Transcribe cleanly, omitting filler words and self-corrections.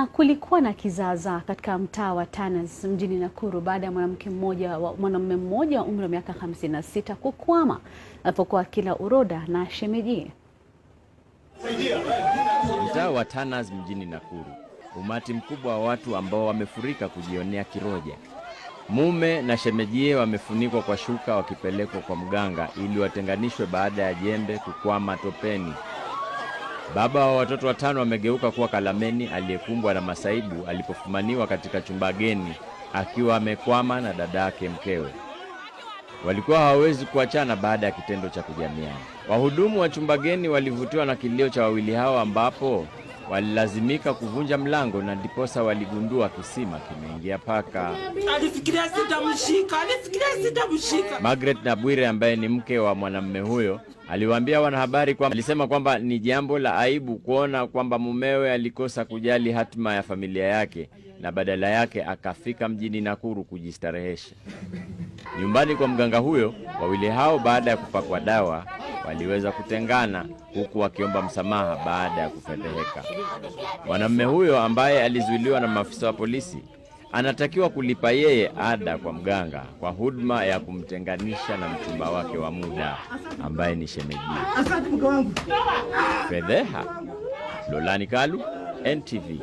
Kulikuwa na kizaazaa katika mtaa wa Tanas mjini Nakuru baada ya mwanamume mmoja wa umri wa miaka 56 kukwama alipokuwa akila uroda na shemeji. Mtaa wa Tanas mjini Nakuru, umati mkubwa wa watu ambao wamefurika kujionea kiroja. Mume na shemejie wamefunikwa kwa shuka wakipelekwa kwa mganga ili watenganishwe baada ya jembe kukwama topeni. Baba wa watoto 5 amegeuka kuwa kalameni aliyekumbwa na masaibu alipofumaniwa katika chumba geni akiwa amekwama na dadake mkewe. Walikuwa hawawezi kuachana baada ya kitendo cha kujamiana. Wahudumu wa chumba geni walivutiwa na kilio cha wawili hao ambapo walilazimika kuvunja mlango na ndiposa waligundua kisima kimeingia paka. Alifikiria sitamshika. Margaret Nabwire ambaye ni mke wa mwanamume huyo aliwaambia wanahabari kwamba alisema kwamba ni jambo la aibu kuona kwamba mumewe alikosa kujali hatima ya familia yake na badala yake akafika mjini Nakuru kujistarehesha. Nyumbani kwa mganga huyo, wawili hao baada ya kupakwa dawa waliweza kutengana huku wakiomba msamaha baada ya kufedheheka. Mwanamume huyo ambaye alizuiliwa na maafisa wa polisi anatakiwa kulipa yeye ada kwa mganga kwa huduma ya kumtenganisha na mchumba wake wa muda ambaye ni shemeji. Fedheha. Lolani Kalu, NTV.